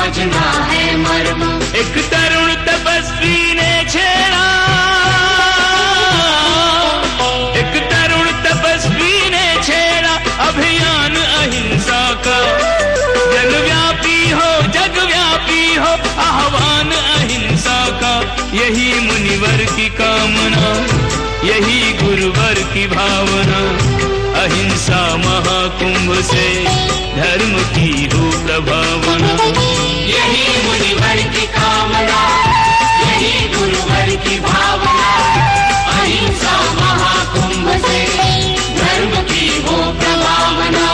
समझना है मर्म। एक तरुण तपस्वी ने छेड़ा, एक तरुण तपस्वी ने छेड़ा अभियान अहिंसा का। जगव्यापी हो आह्वान अहिंसा का। यही मुनिवर की कामना, यही गुरुवर की भावना। अहिंसा महाकुंभ से धर्म की हो प्रभावना। यही मुनिवर की कामना, यही गुरुवर की भावना। अहिंसा महाकुंभ से धर्म की हो प्रभावना।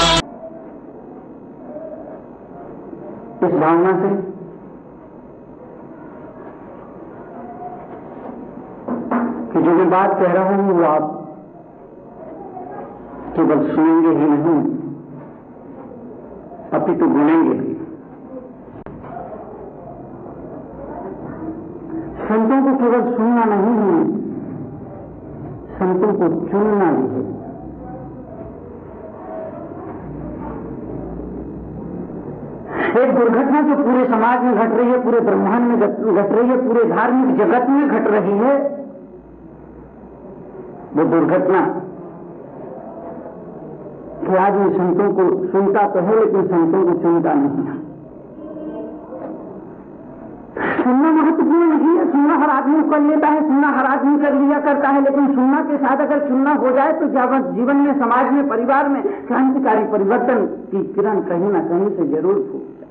इस भावना से कि जो मैं बात कह रहा हूं वो आप केवल सुनेंगे ही नहीं, अपितु गुनेंगे भी। संतों को केवल सुनना नहीं है, संतों को चुनना भी है। एक दुर्घटना जो पूरे समाज में घट रही है, पूरे ब्रह्मांड में घट रही है, पूरे धार्मिक जगत में घट रही है, वो दुर्घटना कि आदमी संतों को सुनता तो है लेकिन संतों को चुनता नहीं है। सुनना महत्वपूर्ण नहीं है, सुनना हर आदमी कर लेता है, सुनना हर आदमी कर लिया करता है, लेकिन सुनना के साथ अगर चुनना हो जाए तो जीवन में, समाज में, परिवार में क्रांतिकारी परिवर्तन की किरण कहीं ना कहीं से जरूर फूट जाए।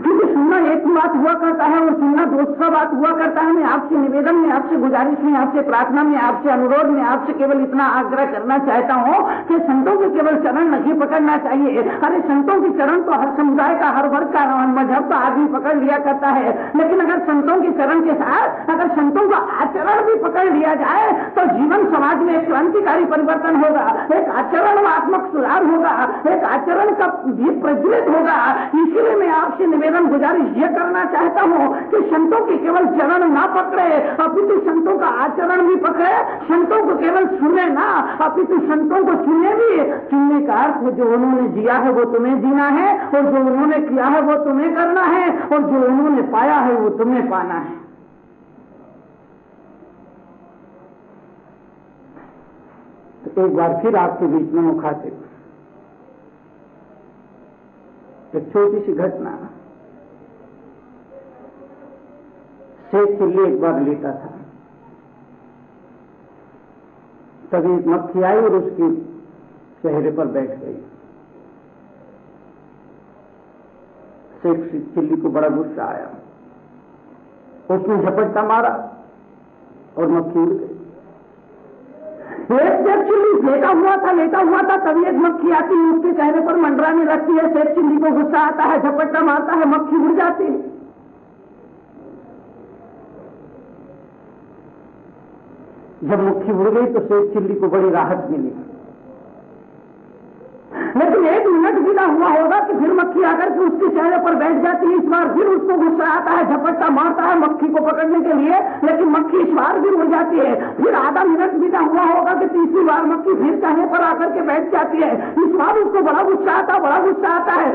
क्योंकि सुनना एक ही बात हुआ करता है और सुनना दूसरा बात हुआ करता है। मैं आपसे निवेदन में, आपसे गुजारिश में, आपसे प्रार्थना में, आपसे अनुरोध में, आपसे केवल इतना आग्रह करना चाहता हूं कि संतों के केवल चरण नहीं पकड़ना चाहिए। अरे संतों के चरण तो हर समुदाय का, हर वर्ग का, मजहब का आदमी पकड़ लिया करता है, लेकिन अगर संतों के चरण के साथ अगर संतों का आचरण भी पकड़ लिया जाए तो जीवन समाज में एक क्रांतिकारी परिवर्तन होगा, एक आचरणात्मक सुधार होगा, एक आचरण का भी प्रज्वलित होगा। इसीलिए मैं आपसे निवेदन गुजारिश यह करना चाहता हूं कि संतों के केवल चरण ना पकड़े, अपितु संतों का आचरण भी पकड़े। संतों को केवल सुने ना, अपितु संतों को चुने भी। चुनने का अर्थ जो उन्होंने जिया है वो तुम्हें जीना है, और जो उन्होंने किया है वो तुम्हें करना है, और जो उन्होंने पाया है वो तुम्हें पाना है। तो एक बार फिर आपके बीच में मुखातिब एक छोटी सी घटना। शेख चिल्ली एक बार लेटा था, तभी एक मक्खी आई और उसके चेहरे पर बैठ गई। शेख चिल्ली को बड़ा गुस्सा आया, उसने झपट्टा मारा और मक्खी उड़ गई। शेख चिल्ली लेटा हुआ था, तभी एक मक्खी आती है, उसके चेहरे पर मंडराने लगती है। शेख चिल्ली को गुस्सा आता है, झपट्टा मारता है, मक्खी उड़ जाती है। जब मक्खी उड़ गई तो शेख चिल्ली को बड़ी राहत मिली, लेकिन एक मिनट बिना हुआ होगा कि फिर मक्खी आकर के उसके चेहरे पर बैठ जाती है। इस बार फिर उसको गुस्सा आता है, झपट्टा मारता है मक्खी को पकड़ने के लिए, लेकिन मक्खी इस बार फिर उड़ जाती है। फिर आधा मिनट बिना हुआ होगा कि तीसरी बार मक्खी फिर चेहरे पर आकर के बैठ जाती है। इस बार उसको बड़ा गुस्सा आता है,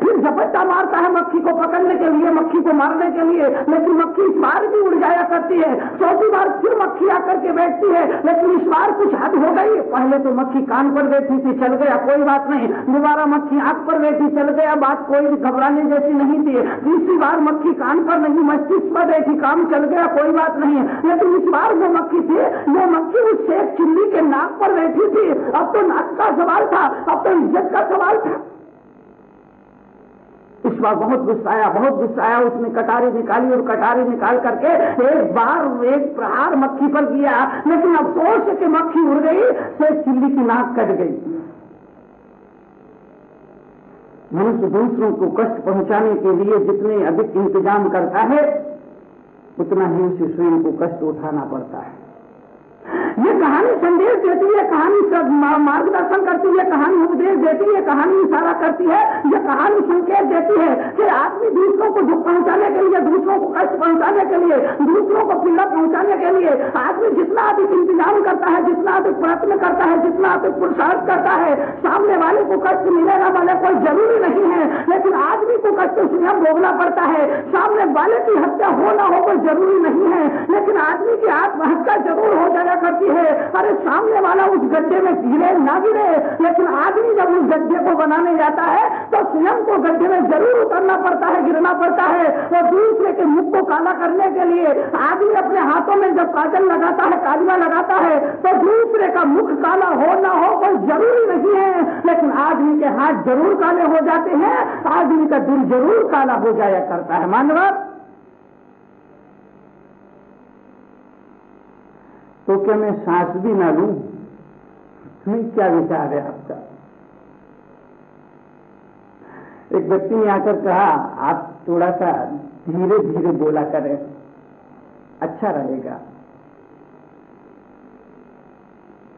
फिर झपट्टा मारता है मक्खी को पकड़ने के लिए, मक्खी को मारने के लिए, लेकिन मक्खी इस बार भी उड़ जाया करती है। चौथी बार फिर मक्खी आकर के बैठती है, लेकिन इस बार कुछ हद हो गई। पहले तो मक्खी कान पर बैठी थी, चल गया, कोई बात नहीं। दोबारा मक्खी आंख पर बैठी, चल गया, बात कोई घबराने जैसी नहीं थी। तीसरी बार मक्खी कान पर नहीं, मस्तिष्क पर बैठी, काम चल गया, कोई बात नहीं। लेकिन इस बार जो मक्खी थी, वो मक्खी उस शेख चिल्ली के नाक पर बैठी थी। अब तो नाक का सवाल था, अब तो इज्जत का सवाल था। इस बार बहुत गुस्सा आया। उसने कटारी निकाली और कटारी निकाल करके एक प्रहार मक्खी पर किया, लेकिन अफसोस है कि मक्खी उड़ गई, शेख चिल्ली की नाक कट गई। मनुष्य दूसरों को कष्ट पहुंचाने के लिए जितने अधिक इंतजाम करता है, उतना ही उसे स्वयं को कष्ट उठाना पड़ता है। ये कहानी संदेश देती है, कहानी मार्गदर्शन करती है, कहानी उपदेश देती है, कहानी इशारा करती है, ये कहानी संकेत देती है कि आदमी दूसरों को दुख पहुंचाने के लिए, दूसरों को कष्ट पहुंचाने के लिए, दूसरों को पीड़ा पहुंचाने के लिए आदमी जितना अधिक इंतजाम करता है, जितना अधिक प्रयत्न करता है, जितना अधिक पुरुषार्थ करता है, सामने वाले को कष्ट मिलेगा वाले कोई जरूरी नहीं है, लेकिन आदमी को कष्ट स्वयं भोगना पड़ता है। सामने वाले की हत्या हो ना हो कोई जरूरी नहीं है, लेकिन आदमी की आत्महत्या जरूर हो जाया करती है। अरे सामने वाला उस गड्ढे में गिरे ना गिरे, लेकिन आदमी जब उस गड्ढे को बनाने जाता है तो स्वयं को गड्ढे में जरूर उतरना पड़ता है, गिरना पड़ता है। और दूसरे के मुख को काला करने के लिए आदमी अपने हाथों में जब काजल लगाता है, कालिया लगाता है, तो दूसरे का मुख काला हो ना हो कोई जरूरी नहीं है, लेकिन आदमी के हाथ जरूर काले हो जाते हैं, आदमी का दिल जरूर काला हो जाया करता है। मानव तो क्या मैं सांस भी ना लूं? नहीं, क्या विचार है आपका? एक व्यक्ति ने आकर कहा, आप थोड़ा सा धीरे धीरे बोला करें, अच्छा रहेगा।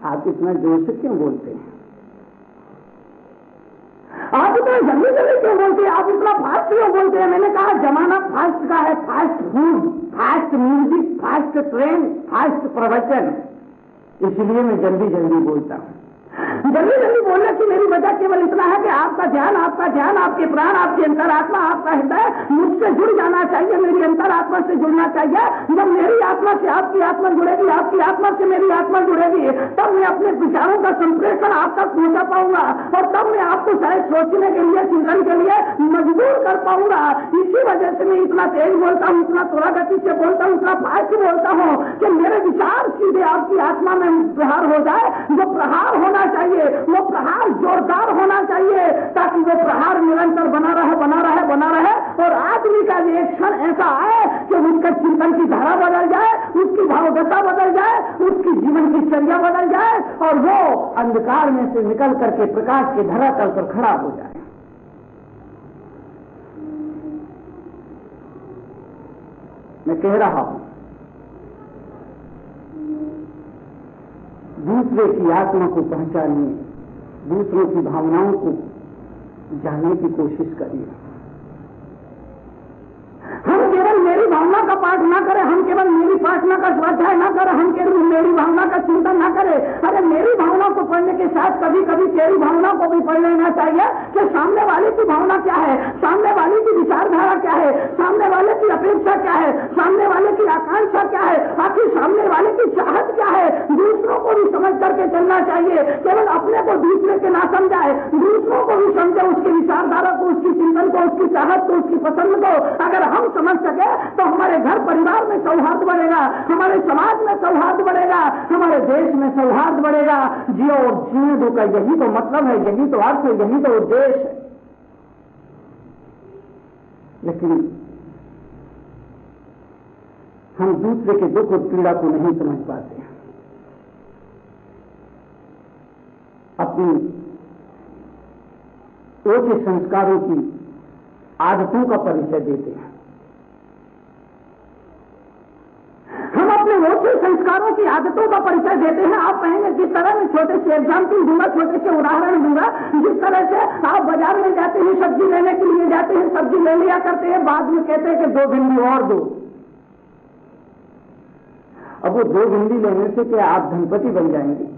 आप इतना जोर से क्यों बोलते हैं? आप इतना जल्दी जल्दी क्यों बोलते हैं? आप इतना फास्ट क्यों बोलते हैं? मैंने कहा जमाना फास्ट का है, fast food, fast music, fast train, fast प्रवचन, इसलिए मैं जल्दी जल्दी बोलता हूं। जल्दी जल्दी बोलने की मेरी वजह केवल इतना है कि आपका ध्यान, आपके प्राण, आपकी अंतरात्मा, आपका हृदय मुझसे जुड़ जाना चाहिए, मेरी अंतरात्मा से जुड़ना चाहिए। जब मेरी आत्मा से आपकी आत्मा जुड़ेगी, आपकी आत्मा से मेरी आत्मा जुड़ेगी, तब मैं अपने विचारों का संप्रेषण आप तक पहुंचा पाऊंगा, और तब मैं आपको शायद सोचने के लिए, चिंतन के लिए मजबूर कर पाऊंगा। इसी वजह से मैं इतना तेज बोलता हूँ, इतना थोड़ा गति से बोलता हूँ, इतना फास्ट बोलता हूँ कि मेरे विचार सीधे आपकी आत्मा में प्रहार हो जाए। जो प्रहार होना चाहिए वो प्रहार जोरदार होना चाहिए, ताकि वो प्रहार निरंतर बना रहे, बना रहे, बना रहे, और आदमी का एक क्षण ऐसा आए कि उसका चिंतन की धारा बदल जाए, उसकी भावदशा बदल जाए, उसकी जीवन की चर्या बदल जाए, और वो अंधकार में से निकल करके प्रकाश के धरातल पर खड़ा हो जाए। मैं कह रहा हूं, दूसरे की आत्मा को पहचानिए, दूसरों की भावनाओं को जानने की कोशिश करिए। हम केवल मेरी भावना का पाठ ना करें, हम केवल मेरी प्रार्थना का स्वाध्याय ना करें, हम केवल मेरी भावना का चिंतन ना करें। अरे मेरी भावना को पढ़ने के साथ कभी कभी तेरी भावना को भी पढ़ लेना चाहिए कि सामने वाले की भावना क्या है, सामने वाले की विचारधारा क्या है, सामने वाले की अपेक्षा क्या है, सामने वाले की आकांक्षा क्या है, आखिर सामने वाले की चाहत क्या है। दूसरों को भी समझ करके चलना चाहिए, केवल अपने को दूसरे के ना समझाए, दूसरों को भी समझे, उसकी विचारधारा को, उसकी चिंतन को, उसकी चाहत को, उसकी पसंद को। अगर हम समझ सके तो हमारे घर परिवार में सौहार्द बढ़ेगा, हमारे समाज में सौहार्द बढ़ेगा, हमारे देश में सौहार्द बढ़ेगा। जियो और जीने दो का यही तो मतलब है, यही तो अर्थ है, यही तो उद्देश्य है। लेकिन हम दूसरे के दुख और पीड़ा को नहीं समझ पाते, अपनी ओछे संस्कारों की आदतों का परिचय देते हैं। हम अपने ओछे संस्कारों की आदतों का परिचय देते हैं। आप कहेंगे जिस तरह मैं छोटे से एग्जाम्पल दूंगा, छोटे से उदाहरण दूंगा, जिस तरह से आप बाजार में जाते हैं, सब्जी लेने के लिए जाते हैं, सब्जी ले लिया करते हैं, बाद में कहते हैं कि 2 भिंडी और दो। अब वो 2 भिंडी लेने से क्या आप धनपति बन जाएंगे?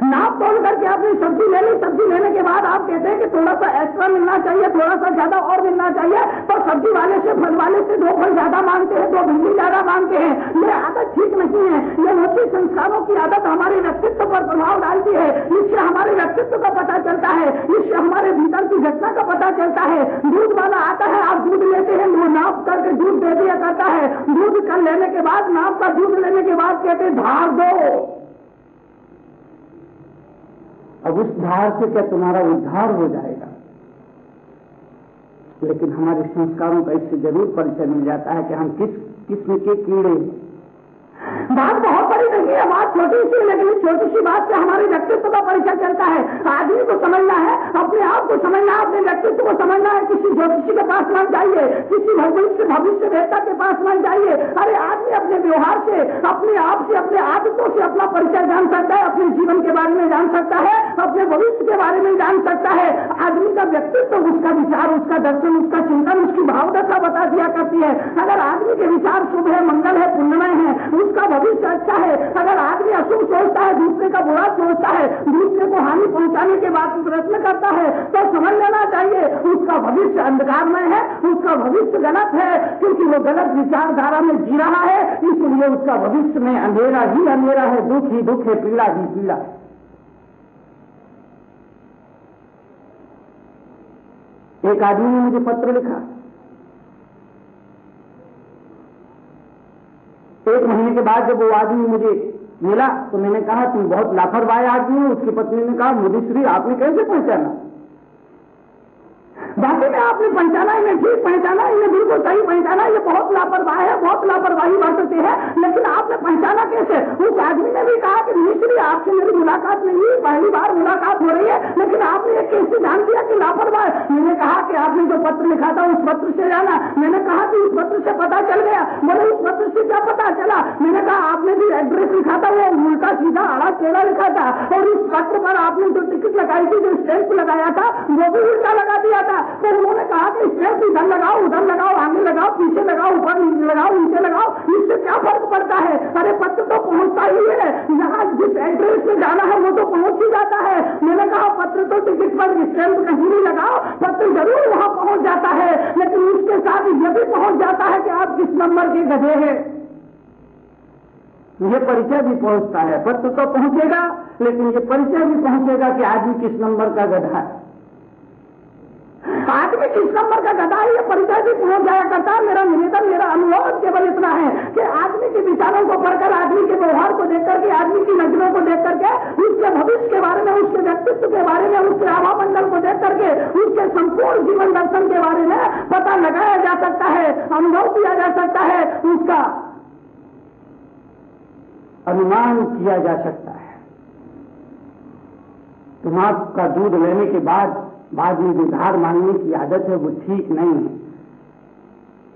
नाप तोल करके आपने सब्जी ले ली, सब्जी लेने के बाद आप कहते हैं कि थोड़ा सा एक्स्ट्रा मिलना चाहिए, थोड़ा सा ज्यादा और मिलना चाहिए, तो सब्जी वाले से, फल वाले से 2 फल ज्यादा मांगते हैं, 2 भिंडी ज्यादा मांगते हैं। ये आदत ठीक नहीं है। ये ओछे संस्कारों की आदत हमारे व्यक्तित्व पर प्रभाव डालती है। इससे हमारे व्यक्तित्व का पता चलता है, इससे हमारे भीतर की घटना का पता चलता है। दूध वाला आता है, आप दूध लेते हैं, वो नाप करके दूध दे दिया करता है। दूध कर लेने के बाद, नाप का दूध लेने के बाद कहते हैं धार दो। अब उस धार से क्या तुम्हारा उद्धार हो जाएगा? लेकिन हमारे संस्कारों का इससे जरूर परिचय मिल जाता है कि हम किस किस्म के कीड़े हैं। बात बहुत बड़ी नहीं है, बात छोटी सी, लेकिन छोटी सी बात से हमारे व्यक्तित्व का परिचय चलता है। आदमी को समझना है, अपने आप को समझना है, अपने व्यक्तित्व को समझना है। किसी ज्योतिषी के पास न जाइए, किसी भविष्य वेत्ता के पास न जाइए। अरे आदमी अपने व्यवहार से, अपने आप से, अपने आदतों से अपना परिचय जान सकता है, अपने जीवन के बारे में जान सकता है, अपने भविष्य के बारे में जान सकता है। आदमी का व्यक्तित्व, उसका विचार, उसका दर्शन, उसका चिंतन, उसकी भावदशा बता दिया करती है। अगर आदमी के विचार शुभ है, मंगल है, पुण्यमय है, उसका भविष्य अच्छा है। अगर आदमी अशुभ सोचता है, दूसरे का बुरा सोचता है, दूसरे को हानि पहुंचाने के बाद प्रयत्न करता है, तो समझ लेना चाहिए उसका भविष्य अंधकारमय है, उसका भविष्य गलत है, क्योंकि वो गलत विचारधारा में जी रहा है। इसलिए उसका भविष्य में अंधेरा ही अंधेरा है, दुख ही दुख है, पीड़ा ही पीड़ा है। एक आदमी ने मुझे पत्र लिखा, 1 महीने के बाद जब वो आदमी मुझे मिला तो मैंने कहा तुम बहुत लापरवाह आदमी हो। उसकी पत्नी ने कहा मुझे श्री आपने कैसे पहचाना? बाकी में आपने पहचाना, इन्हें ठीक पहचाना, इन्हें बिल्कुल सही पहचाना, ये बहुत लापरवाह है, बहुत लापरवाही बरतते हैं, लेकिन आपने पहचाना कैसे? उस आदमी ने भी कहा कि मिश्री आपसे मेरी मुलाकात नहीं हुई, पहली बार मुलाकात हो रही है, लेकिन आपने ये कैसे जान दिया कि लापरवाह? मैंने कहा कि आपने जो पत्र लिखा था उस पत्र से जाना। मैंने कहा कि उस पत्र से पता चल गया। बोले उस पत्र से क्या पता चला? मैंने कहा आपने जो एड्रेस लिखा था वो उल्टा सीधा आड़ा टेढ़ा लिखा था, और उस पत्र पर आपने जो टिकट लगाई थी, जो स्टैंप लगाया था, वो भी उल्टा लगा दिया था। तो उन्होंने कहा कि स्टैंप इधर लगाओ, उधर लगाओ, आगे लगाओ, पीछे लगाओ, ऊपर लगाओ, नीचे लगाओ, इससे क्या फर्क पड़ता है? अरे पत्र तो पहुंचता ही है, यहाँ जिस एड्रेस पे जाना है वो तो पहुंच ही जाता है। मैंने कहा पत्र तो टिकट पर स्टैंप कहीं नहीं लगाओ, पत्र जरूर वहां पहुंच जाता है, लेकिन उसके साथ ये भी पहुंच जाता है कि आप किस नंबर के गधे हैं। ये परिचय भी पहुंचता है, पत्र तो पहुंचेगा, लेकिन ये परिचय भी पहुंचेगा कि आदमी किस नंबर का गधा है। आदमी किस नंबर का गधा है, ये परिचय भी पहुंच जाया करता है। मेरा निवेदन, मेरा अनुरोध केवल इतना है कि आदमी के विचारों को पढ़कर, आदमी के व्यवहार को देख करके, आदमी की नजरों को देख करके, उसके भविष्य के बारे में, उसके व्यक्तित्व के बारे में, उसके आभा मंडल को देख करके, उसके संपूर्ण जीवन दर्शन के बारे में पता लगाया जा सकता है, अनुभव किया जा सकता है, उसका अनुमान किया जा सकता है। तुम आपका दूध लेने के बाद में जो धार मांगने की आदत है वो ठीक नहीं है।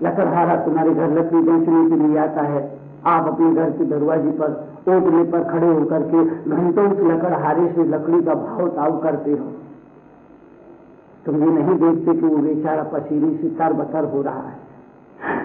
लकड़हारा तुम्हारे घर लकड़ी बेचने के लिए आता है, आप अपने घर के दरवाजे पर ओटले पर खड़े होकर के घंटों उस लकड़हारे से लकड़ी का भाव ताव करते हो। तुम ये नहीं देखते कि वो बेचारा पसीने से तरबतर हो रहा है।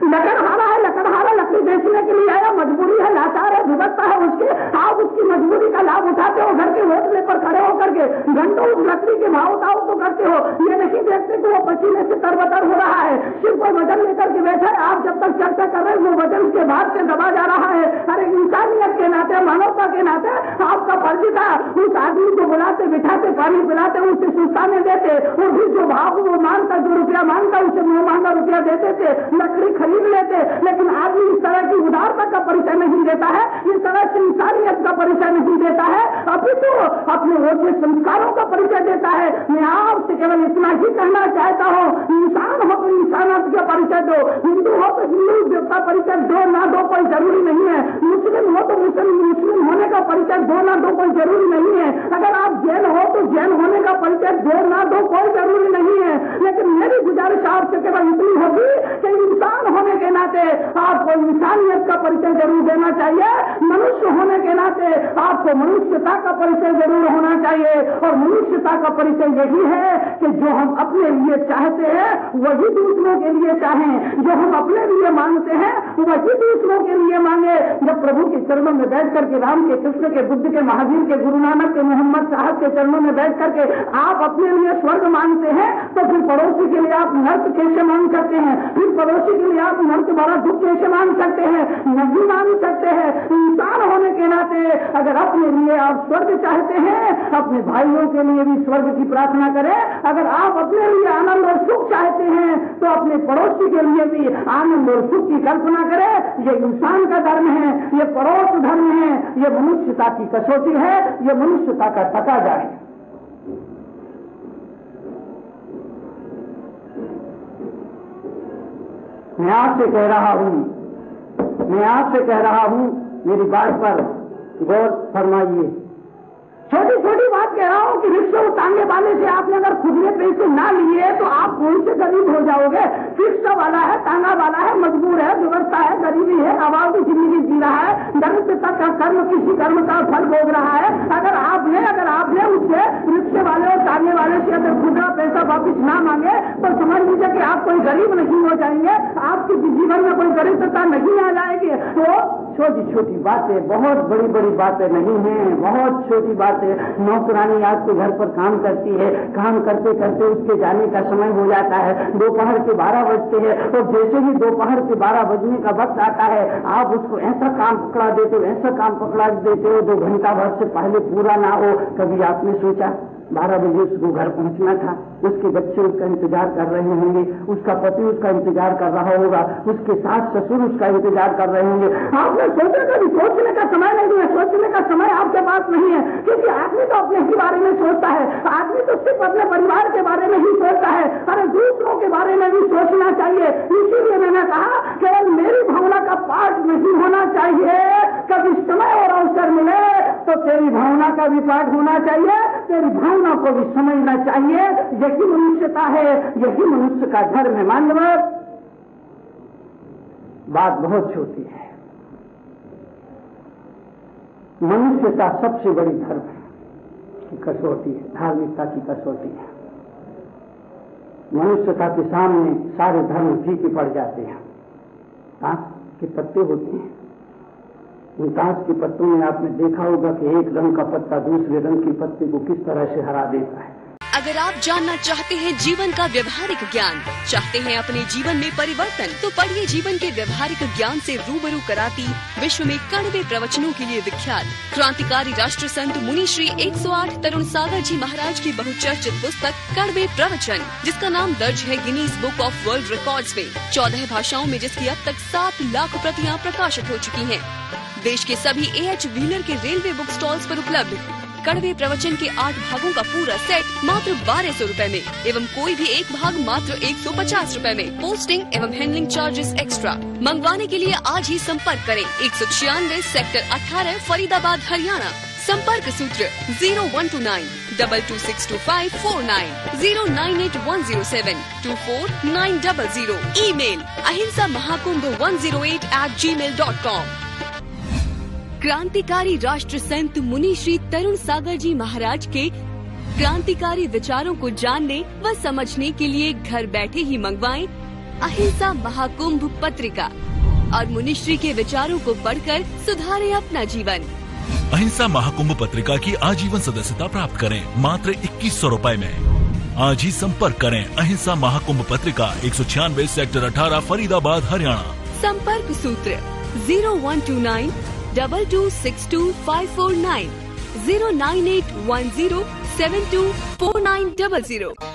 लकड़हारा है, लकड़हारा लकड़ी बेचने के लिए आया, मजबूरी है, लाचार है, भुगतता है उसके, आप उसकी मजबूरी का लाभ उठाते हो, घर के होटले पर खड़े होकर के घंटों उस लकड़ी के भाव ताव को करते हो। ये नहीं देखते कि वो पसीने से तरबतर हो रहा है, सिर्फ वो वजन लेकर के बैठा है, आप जब तक चर्चा कर रहे हैं वो वजन के भार से दबा जा रहा है। अरे इंसानियत के नाते, मानवता के नाते आपका फर्ज था उस आदमी को बुलाते, बिठाते, पानी पिलाते, उसे सुस्ताने देते, और फिर जो भाव वो मांगता, जो रुपया मांगता, उसे मुंह मांगा रुपया देते थे, लकड़ी खरीद लेते। लेकिन आदमी इस तरह की उदारता का परिचय नहीं देता है, इस तरह से इंसानियत का परिचय नहीं देता है, अभी तो अपने ओझे संस्कारों का परिचय देता है। मैं आपसे केवल इतना ही कहना चाहता हूँ, इंसान हो तो इंसानियत का परिचय दो, हिंदू हो तो हिंदू का परिचय दो, ना दो कोई जरूरी नहीं है। मुस्लिम हो तो मुस्लिम होने का परिचय दो, ना दो कोई जरूरी नहीं है। अगर आप जैन हो तो जैन होने का परिचय दो, ना दो कोई जरूरी नहीं है। लेकिन मेरी गुजारिश आपसे केवल इतनी होगी कि इंसान होने के नाते आपको इंसानियत का परिचय जरूर देना चाहिए, मनुष्य होने के नाते आपको मनुष्यता का परिचय जरूर होना चाहिए। और मनुष्यता का परिचय यही है कि जो हम अपने लिए चाहते हैं वही दूसरों के लिए चाहें, जो हम अपने लिए मांगते हैं वही दूसरों के लिए मांगे। जब प्रभु के चरणों में बैठ करके, राम के, कृष्ण के, बुद्ध के, महावीर के, गुरु नानक के, मोहम्मद साहब के चरणों में बैठ करके आप अपने लिए स्वर्ग मांगते हैं, तो फिर पड़ोसी के लिए आप नर्क कैसे मांग सकते हैं? फिर पड़ोसी के लिए आप नर्क बड़ा दुख कैसे मांग सकते हैं? नहीं मांग सकते हैं। इंसान होने के नाते अगर अपने लिए आप स्वर्ग चाहते हैं, अपने भाइयों के लिए भी स्वर्ग की प्रार्थना करें। अगर आप अपने लिए आनंद और सुख चाहते हैं तो अपने पड़ोसी के लिए भी आनंद और सुख की कल्पना करें। ये इंसान का धर्म है, ये पड़ोस धर्म है, ये मनुष्यता की कसौटी है, ये मनुष्यता का तकाजा है। मैं आपसे कह रहा हूं, मेरी बात पर गौर फरमाइए। छोटी छोटी बात कह रहा हूं कि रिक्शा उतारने वाले से आपने अगर खुद में पैसे ना लिए तो आप कौन से गरीब हो जाओगे? रिक्शा वाला है, तांगा वाला है, मजबूर है, व्यवस्था है, गरीबी है, अभाव की जिंदगी जी रहा कर्म किसी कर्म का फल भोग रहा है। अगर आपने उससे रिक्शे वाले और टालने वाले से अगर खुदरा पैसा वापिस ना मांगे तो समझ लीजिए कि आप कोई गरीब नहीं हो जाएंगे, आपके जीवन में कोई दरिद्रता नहीं आ जाएगी। तो छोटी छोटी बातें बहुत बड़ी बड़ी बातें नहीं है, बहुत छोटी बातें। नौकरानी आपके घर पर काम करती है, काम करते करते उसके जाने का समय हो जाता है, दोपहर के 12 बजते हैं, और जैसे ही दोपहर के 12 बजने का वक्त आता है आप उसको ऐसा काम पकड़ा देते हो, ऐसा काम पकड़ा देते हो 2 घंटा भर से पहले पूरा ना हो। कभी आपने सोचा 12 बजे उसको घर पहुंचना था, उसके बच्चे उसका इंतजार कर रहे होंगे, उसका पति उसका इंतजार कर रहा होगा, उसके सास ससुर उसका इंतजार कर रहे होंगे। आपने सोचा कभी? सोचने का समय नहीं है, सोचने का समय आपके पास नहीं है, क्योंकि आदमी तो अपने ही बारे में सोचता है, आदमी तो सिर्फ अपने परिवार के बारे में ही सोचता है। अरे दूसरों के बारे में भी सोचना चाहिए। इसीलिए मैंने कहा केवल मेरी भावना का पाठ नहीं होना चाहिए, कभी समय और अवसर मिले तो तेरी भावना का भी पाठ होना चाहिए, तेरी भावना को भी समझना चाहिए। यही मनुष्यता है, यही मनुष्य का धर्म है। मानव बात बहुत छोटी है, मनुष्यता सबसे बड़ी धर्म की कसौटी है, धार्मिकता की कसौटी है। मनुष्यता के सामने सारे धर्म फीके पड़ जाते हैं। ताश के पत्ते होते हैं, उन ताश के पत्तों में आपने देखा होगा कि एक रंग का पत्ता दूसरे रंग के पत्ते को किस तरह से हरा देता है। अगर आप जानना चाहते हैं जीवन का व्यवहारिक ज्ञान, चाहते हैं अपने जीवन में परिवर्तन, तो पढ़िए जीवन के व्यवहारिक ज्ञान से रूबरू कराती विश्व में कड़वे प्रवचनों के लिए विख्यात क्रांतिकारी राष्ट्र संत मुनि श्री 108 तरुण सागर जी महाराज की बहुचर्चित पुस्तक कड़वे प्रवचन, जिसका नाम दर्ज है Guinness book of world records में, 14 भाषाओं में, जिसकी अब तक 7 लाख प्रतियां प्रकाशित हो चुकी हैं। देश के सभी A.H. व्हीलर के रेलवे बुक स्टॉल्स पर उपलब्ध कड़वे प्रवचन के 8 भागों का पूरा सेट मात्र 1200 रुपए में, एवं कोई भी एक भाग मात्र 150 रुपए में। पोस्टिंग एवं हैंडलिंग चार्जेस एक्स्ट्रा। मंगवाने के लिए आज ही संपर्क करें 196 सेक्टर 18 फरीदाबाद हरियाणा। संपर्क सूत्र 0129 226254 098 2490 ईमेल ahimsamahakumbh108@gmail.com। क्रांतिकारी राष्ट्र संत मुनि श्री तरुण सागर जी महाराज के क्रांतिकारी विचारों को जानने व समझने के लिए घर बैठे ही मंगवाएं अहिंसा महाकुंभ पत्रिका और मुनिश्री के विचारों को पढ़कर सुधारें अपना जीवन। अहिंसा महाकुंभ पत्रिका की आजीवन सदस्यता प्राप्त करें मात्र 2100 रुपए में। आज ही संपर्क करें अहिंसा महाकुंभ पत्रिका 196 सेक्टर 18 फरीदाबाद हरियाणा। संपर्क सूत्र 0129 226254 09810724900।